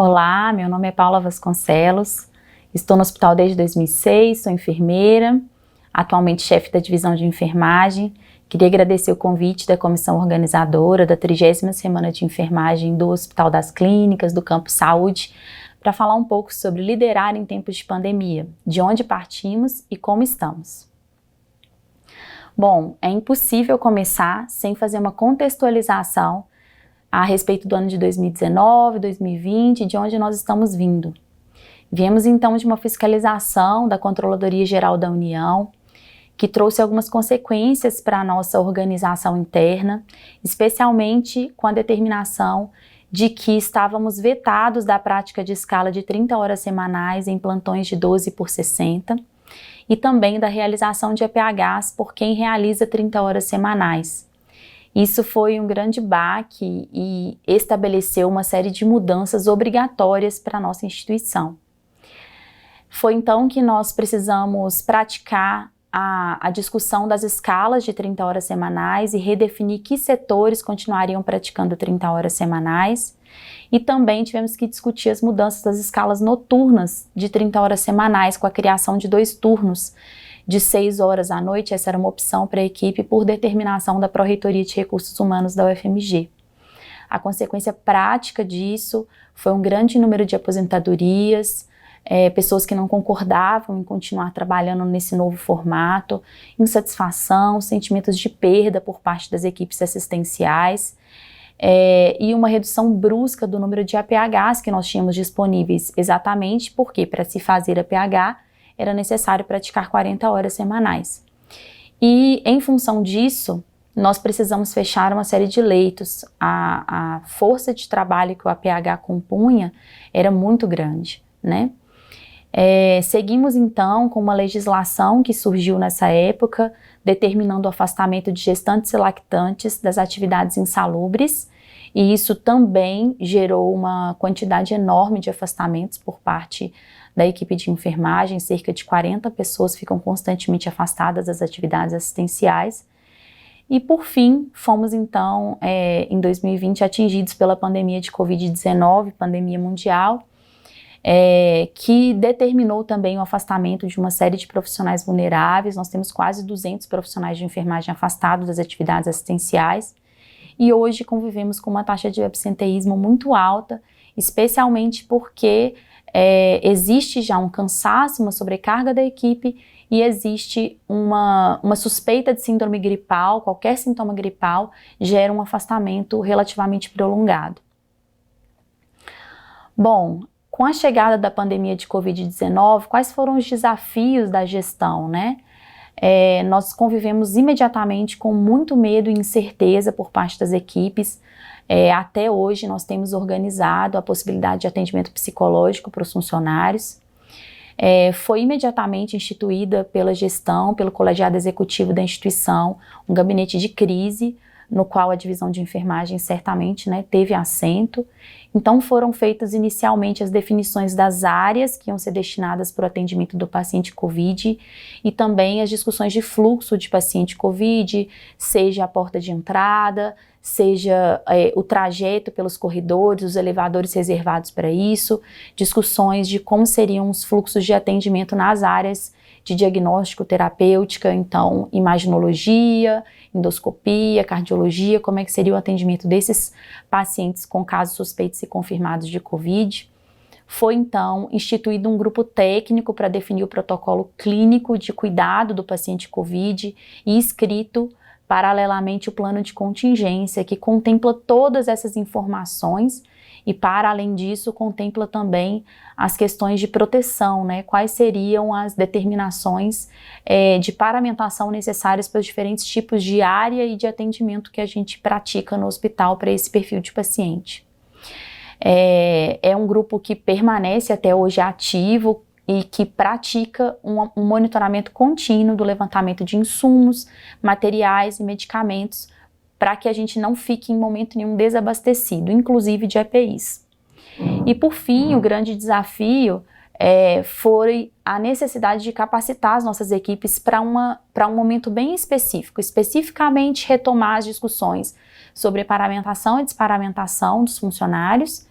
Olá, meu nome é Paula Vasconcelos, estou no hospital desde 2006, sou enfermeira, atualmente chefe da divisão de enfermagem. Queria agradecer o convite da comissão organizadora da 30ª Semana de Enfermagem do Hospital das Clínicas, do Campo Saúde, para falar um pouco sobre liderar em tempos de pandemia, de onde partimos e como estamos. Bom, é impossível começar sem fazer uma contextualização a respeito do ano de 2019, 2020, de onde nós estamos vindo. Viemos então de uma fiscalização da Controladoria Geral da União, que trouxe algumas consequências para a nossa organização interna, especialmente com a determinação de que estávamos vetados da prática de escala de 30 horas semanais em plantões de 12 por 60, e também da realização de EPHs por quem realiza 30 horas semanais. Isso foi um grande baque e estabeleceu uma série de mudanças obrigatórias para a nossa instituição. Foi então que nós precisamos praticar a discussão das escalas de 30 horas semanais e redefinir que setores continuariam praticando 30 horas semanais. E também tivemos que discutir as mudanças das escalas noturnas de 30 horas semanais, com a criação de 2 turnos de 6 horas à noite. Essa era uma opção para a equipe por determinação da Pró-Reitoria de Recursos Humanos da UFMG. A consequência prática disso foi um grande número de aposentadorias, pessoas que não concordavam em continuar trabalhando nesse novo formato, insatisfação, sentimentos de perda por parte das equipes assistenciais, e uma redução brusca do número de APHs que nós tínhamos disponíveis, exatamente porque para se fazer APH era necessário praticar 40 horas semanais. E em função disso, nós precisamos fechar uma série de leitos. A força de trabalho que o APH compunha era muito grande, né? Seguimos então com uma legislação que surgiu nessa época, determinando o afastamento de gestantes e lactantes das atividades insalubres, e isso também gerou uma quantidade enorme de afastamentos por parte da equipe de enfermagem. Cerca de 40 pessoas ficam constantemente afastadas das atividades assistenciais. E por fim, fomos então em 2020 atingidos pela pandemia de Covid-19, pandemia mundial, que determinou também o afastamento de uma série de profissionais vulneráveis. Nós temos quase 200 profissionais de enfermagem afastados das atividades assistenciais e hoje convivemos com uma taxa de absenteísmo muito alta, especialmente porque existe já um cansaço, uma sobrecarga da equipe e existe uma suspeita de síndrome gripal. Qualquer sintoma gripal gera um afastamento relativamente prolongado. Bom, com a chegada da pandemia de Covid-19, quais foram os desafios da gestão, né? Nós convivemos imediatamente com muito medo e incerteza por parte das equipes. Até hoje nós temos organizado a possibilidade de atendimento psicológico para os funcionários. Foi imediatamente instituída pela gestão, pelo colegiado executivo da instituição, um gabinete de crise, no qual a divisão de enfermagem certamente, né, teve assento. Então foram feitas inicialmente as definições das áreas que iam ser destinadas para o atendimento do paciente COVID e também as discussões de fluxo de paciente COVID, seja a porta de entrada, seja o trajeto pelos corredores, os elevadores reservados para isso, discussões de como seriam os fluxos de atendimento nas áreas de diagnóstico terapêutica, então imaginologia, endoscopia, cardiologia, como é que seria o atendimento desses pacientes com casos suspeitos e confirmados de COVID. Foi então instituído um grupo técnico para definir o protocolo clínico de cuidado do paciente COVID e escrito paralelamente o plano de contingência, que contempla todas essas informações e, para além disso, contempla também as questões de proteção, né? Quais seriam as determinações de paramentação necessárias para os diferentes tipos de área e de atendimento que a gente pratica no hospital para esse perfil de paciente. É um grupo que permanece até hoje ativo e que pratica um monitoramento contínuo do levantamento de insumos, materiais e medicamentos para que a gente não fique em momento nenhum desabastecido, inclusive de EPIs. E por fim, o grande desafio foi a necessidade de capacitar as nossas equipes para um momento bem específico, especificamente retomar as discussões sobre paramentação e desparamentação dos funcionários,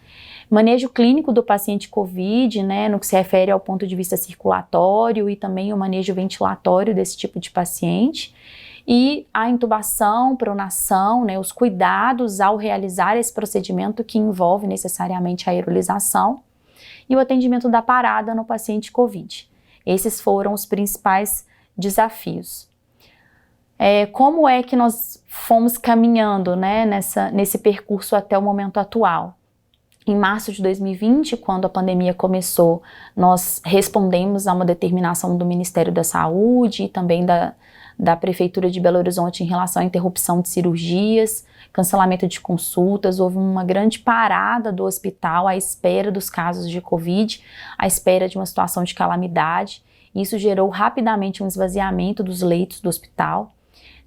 Manejo clínico do paciente COVID, né, no que se refere ao ponto de vista circulatório e também o manejo ventilatório desse tipo de paciente. E a intubação, pronação, né, os cuidados ao realizar esse procedimento que envolve necessariamente a aerolização e o atendimento da parada no paciente COVID. Esses foram os principais desafios. Como é que nós fomos caminhando, né, nesse percurso até o momento atual? Em março de 2020, quando a pandemia começou, nós respondemos a uma determinação do Ministério da Saúde e também da Prefeitura de Belo Horizonte em relação à interrupção de cirurgias, cancelamento de consultas. Houve uma grande parada do hospital à espera dos casos de Covid, à espera de uma situação de calamidade. Isso gerou rapidamente um esvaziamento dos leitos do hospital,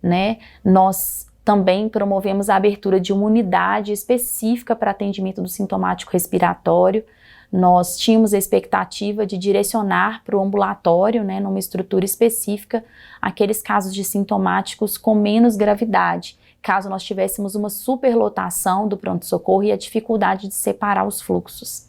né? Nós também promovemos a abertura de uma unidade específica para atendimento do sintomático respiratório. Nós tínhamos a expectativa de direcionar para o ambulatório, né, numa estrutura específica, aqueles casos de sintomáticos com menos gravidade, caso nós tivéssemos uma superlotação do pronto-socorro e a dificuldade de separar os fluxos.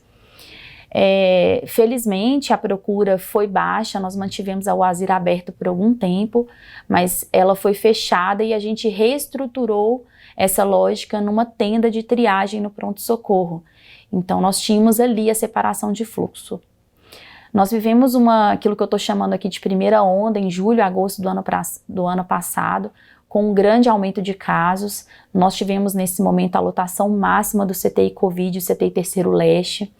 Felizmente a procura foi baixa, nós mantivemos a UASIR aberta por algum tempo, mas ela foi fechada e a gente reestruturou essa lógica numa tenda de triagem no pronto-socorro. Então nós tínhamos ali a separação de fluxo. Nós vivemos aquilo que eu estou chamando aqui de primeira onda em julho, agosto do ano passado, com um grande aumento de casos. Nós tivemos nesse momento a lotação máxima do CTI Covid, o CTI Terceiro Leste.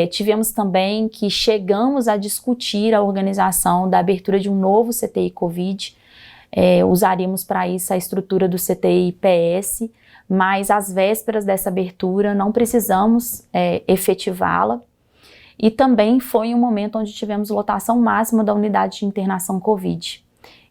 Tivemos também que chegamos a discutir a organização da abertura de um novo CTI Covid. Usaríamos para isso a estrutura do CTI PS, mas às vésperas dessa abertura não precisamos efetivá-la. E também foi um momento onde tivemos lotação máxima da unidade de internação Covid.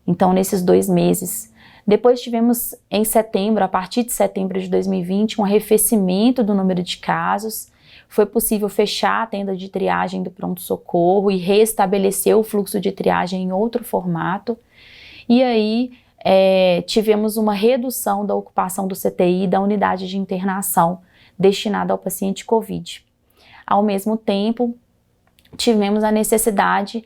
Então, nesses 2 meses. Depois tivemos em setembro, a partir de setembro de 2020, um arrefecimento do número de casos. Foi possível fechar a tenda de triagem do pronto-socorro e restabelecer o fluxo de triagem em outro formato. E aí tivemos uma redução da ocupação do CTI e da unidade de internação destinada ao paciente COVID. Ao mesmo tempo, tivemos a necessidade,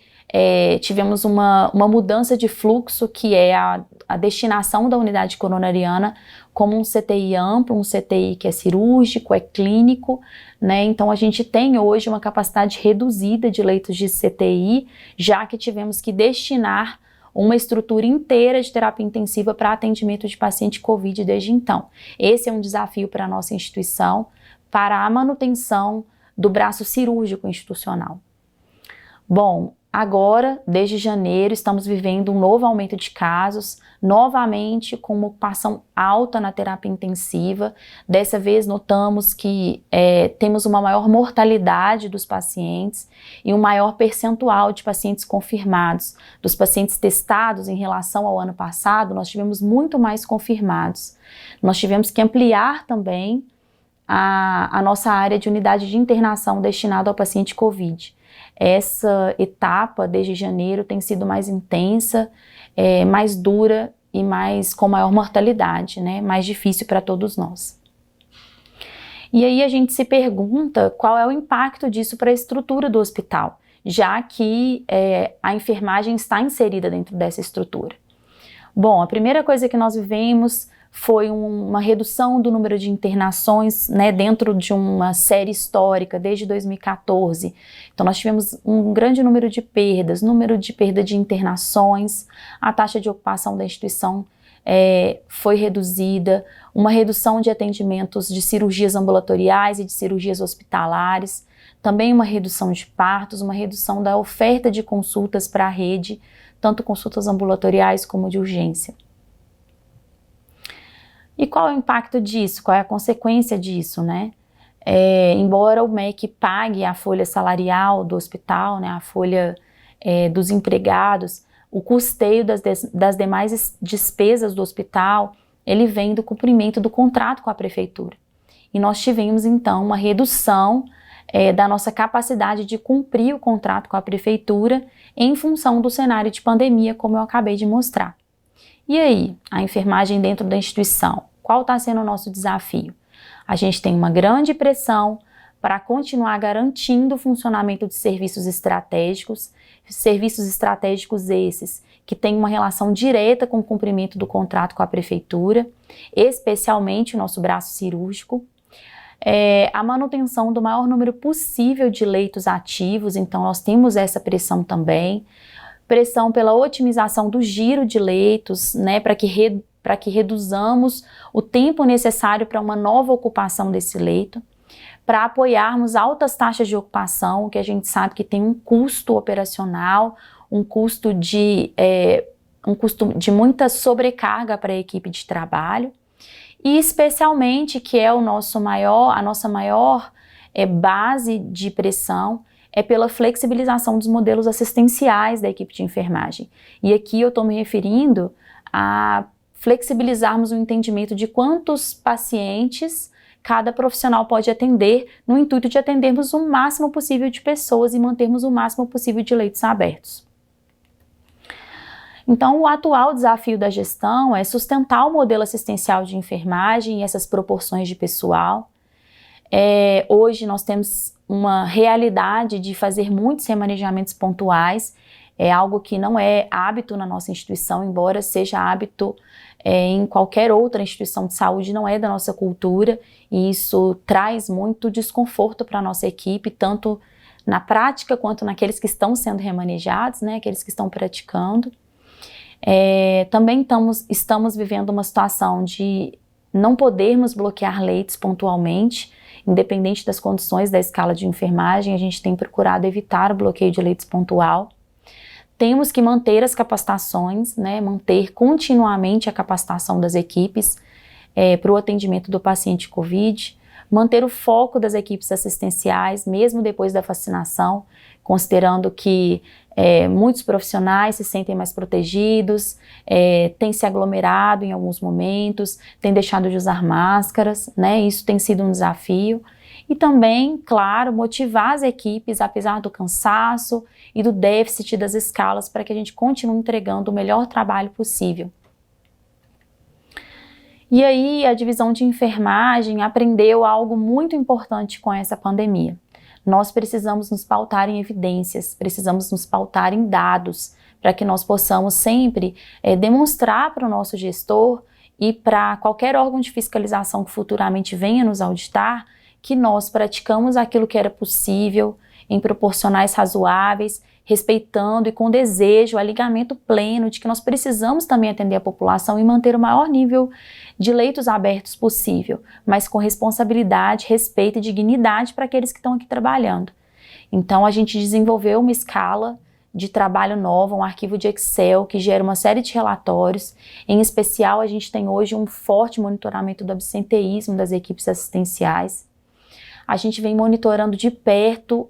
tivemos uma mudança de fluxo, que é a destinação da unidade coronariana como um CTI amplo, um CTI que é cirúrgico, é clínico, né? Então a gente tem hoje uma capacidade reduzida de leitos de CTI, já que tivemos que destinar uma estrutura inteira de terapia intensiva para atendimento de paciente COVID desde então. Esse é um desafio para a nossa instituição, para a manutenção do braço cirúrgico institucional. Bom, agora, desde janeiro, estamos vivendo um novo aumento de casos, novamente com uma ocupação alta na terapia intensiva. Dessa vez notamos que temos uma maior mortalidade dos pacientes e um maior percentual de pacientes confirmados. Dos pacientes testados em relação ao ano passado, nós tivemos muito mais confirmados. Nós tivemos que ampliar também a nossa área de unidade de internação destinada ao paciente COVID. Essa etapa, desde janeiro, tem sido mais intensa, mais dura e com maior mortalidade, né? Mais difícil para todos nós. E aí a gente se pergunta qual é o impacto disso para a estrutura do hospital, já que a enfermagem está inserida dentro dessa estrutura. Bom, a primeira coisa que nós vivemos foi uma redução do número de internações, né, dentro de uma série histórica desde 2014. Então nós tivemos um grande número de perdas, número de perda de internações, a taxa de ocupação da instituição foi reduzida, uma redução de atendimentos de cirurgias ambulatoriais e de cirurgias hospitalares, também uma redução de partos, uma redução da oferta de consultas para a rede, tanto consultas ambulatoriais como de urgência. E qual é o impacto disso? Qual é a consequência disso, né? Embora o MEC pague a folha salarial do hospital, né, a folha dos empregados, o custeio das demais despesas do hospital, ele vem do cumprimento do contrato com a prefeitura. E nós tivemos, então, uma redução da nossa capacidade de cumprir o contrato com a prefeitura em função do cenário de pandemia, como eu acabei de mostrar. E aí, a enfermagem dentro da instituição, qual está sendo o nosso desafio? A gente tem uma grande pressão para continuar garantindo o funcionamento de serviços estratégicos esses que têm uma relação direta com o cumprimento do contrato com a prefeitura, especialmente o nosso braço cirúrgico, a manutenção do maior número possível de leitos ativos, então nós temos essa pressão também, pressão pela otimização do giro de leitos, né, para que reduzamos o tempo necessário para uma nova ocupação desse leito, para apoiarmos altas taxas de ocupação, que a gente sabe que tem um custo operacional, um custo de muita sobrecarga para a equipe de trabalho, e especialmente, que é a nossa maior base de pressão, é pela flexibilização dos modelos assistenciais da equipe de enfermagem. E aqui eu estou me referindo a flexibilizarmos o entendimento de quantos pacientes cada profissional pode atender, no intuito de atendermos o máximo possível de pessoas e mantermos o máximo possível de leitos abertos. Então, o atual desafio da gestão é sustentar o modelo assistencial de enfermagem e essas proporções de pessoal. Hoje nós temos uma realidade de fazer muitos remanejamentos pontuais, é algo que não é hábito na nossa instituição, embora seja hábito em qualquer outra instituição de saúde, não é da nossa cultura, e isso traz muito desconforto para a nossa equipe, tanto na prática quanto naqueles que estão sendo remanejados, né, aqueles que estão praticando. Também estamos vivendo uma situação de não podermos bloquear leitos pontualmente, independente das condições da escala de enfermagem. A gente tem procurado evitar o bloqueio de leitos pontual. Temos que manter as capacitações, né, manter continuamente a capacitação das equipes para o atendimento do paciente COVID, manter o foco das equipes assistenciais, mesmo depois da vacinação, considerando que muitos profissionais se sentem mais protegidos, têm se aglomerado em alguns momentos, têm deixado de usar máscaras, né? Isso tem sido um desafio. E também, claro, motivar as equipes, apesar do cansaço e do déficit das escalas, para que a gente continue entregando o melhor trabalho possível. E aí a divisão de enfermagem aprendeu algo muito importante com essa pandemia. Nós precisamos nos pautar em evidências, precisamos nos pautar em dados, para que nós possamos sempre demonstrar para o nosso gestor e para qualquer órgão de fiscalização que futuramente venha nos auditar, que nós praticamos aquilo que era possível, em proporcionais razoáveis, respeitando e com desejo, alinhamento pleno de que nós precisamos também atender a população e manter o maior nível de leitos abertos possível, mas com responsabilidade, respeito e dignidade para aqueles que estão aqui trabalhando. Então a gente desenvolveu uma escala de trabalho nova, um arquivo de Excel que gera uma série de relatórios. Em especial, a gente tem hoje um forte monitoramento do absenteísmo das equipes assistenciais. A gente vem monitorando de perto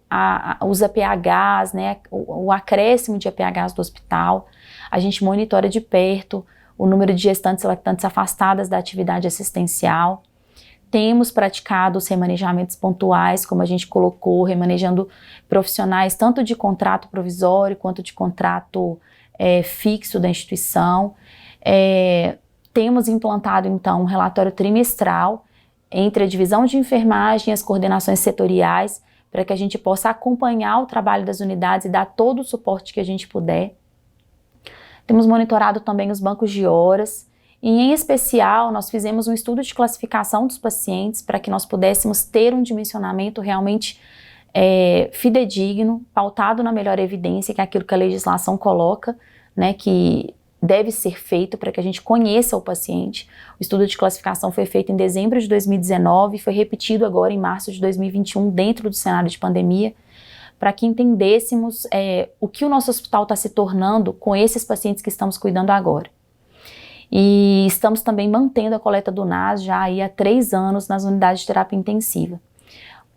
os APHs, né, o acréscimo de APHs do hospital. A gente monitora de perto o número de gestantes e lactantes afastadas da atividade assistencial. Temos praticado os remanejamentos pontuais, como a gente colocou, remanejando profissionais tanto de contrato provisório quanto de contrato fixo da instituição. Temos implantado, então, um relatório trimestral entre a divisão de enfermagem e as coordenações setoriais, para que a gente possa acompanhar o trabalho das unidades e dar todo o suporte que a gente puder. Temos monitorado também os bancos de horas e, em especial, nós fizemos um estudo de classificação dos pacientes para que nós pudéssemos ter um dimensionamento realmente fidedigno, pautado na melhor evidência, que é aquilo que a legislação coloca, né, que deve ser feito para que a gente conheça o paciente. O estudo de classificação foi feito em dezembro de 2019 e foi repetido agora em março de 2021 dentro do cenário de pandemia, para que entendêssemos o que o nosso hospital está se tornando com esses pacientes que estamos cuidando agora. E estamos também mantendo a coleta do NAS já aí há 3 anos nas unidades de terapia intensiva.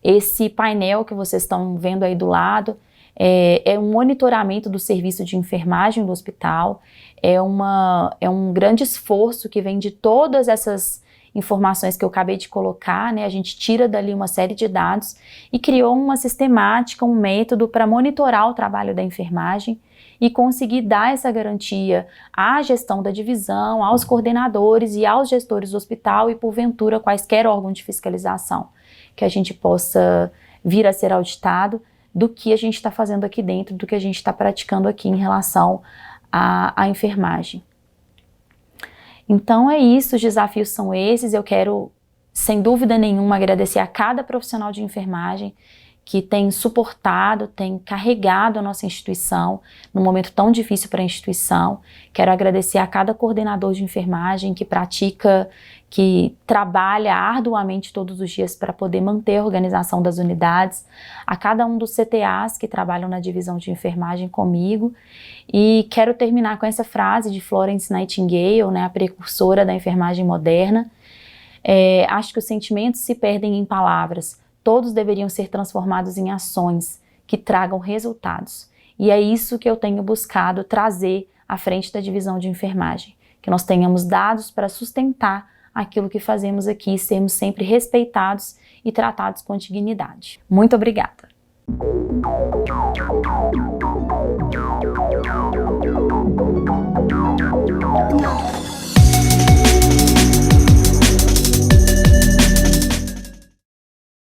Esse painel que vocês estão vendo aí do lado é um monitoramento do serviço de enfermagem do hospital, é um grande esforço que vem de todas essas informações que eu acabei de colocar, né? A gente tira dali uma série de dados e criou uma sistemática, um método para monitorar o trabalho da enfermagem e conseguir dar essa garantia à gestão da divisão, aos coordenadores e aos gestores do hospital e, porventura, quaisquer órgão de fiscalização, que a gente possa vir a ser auditado do que a gente está fazendo aqui dentro, do que a gente está praticando aqui em relação à enfermagem. Então é isso, os desafios são esses. Eu quero, sem dúvida nenhuma, agradecer a cada profissional de enfermagem que tem suportado, tem carregado a nossa instituição num momento tão difícil para a instituição. Quero agradecer a cada coordenador de enfermagem que pratica, que trabalha arduamente todos os dias para poder manter a organização das unidades, a cada um dos CTAs que trabalham na divisão de enfermagem comigo. E quero terminar com essa frase de Florence Nightingale, né, a precursora da enfermagem moderna. Acho que os sentimentos se perdem em palavras. Todos deveriam ser transformados em ações que tragam resultados. E é isso que eu tenho buscado trazer à frente da divisão de enfermagem. Que nós tenhamos dados para sustentar aquilo que fazemos aqui e sermos sempre respeitados e tratados com dignidade. Muito obrigada.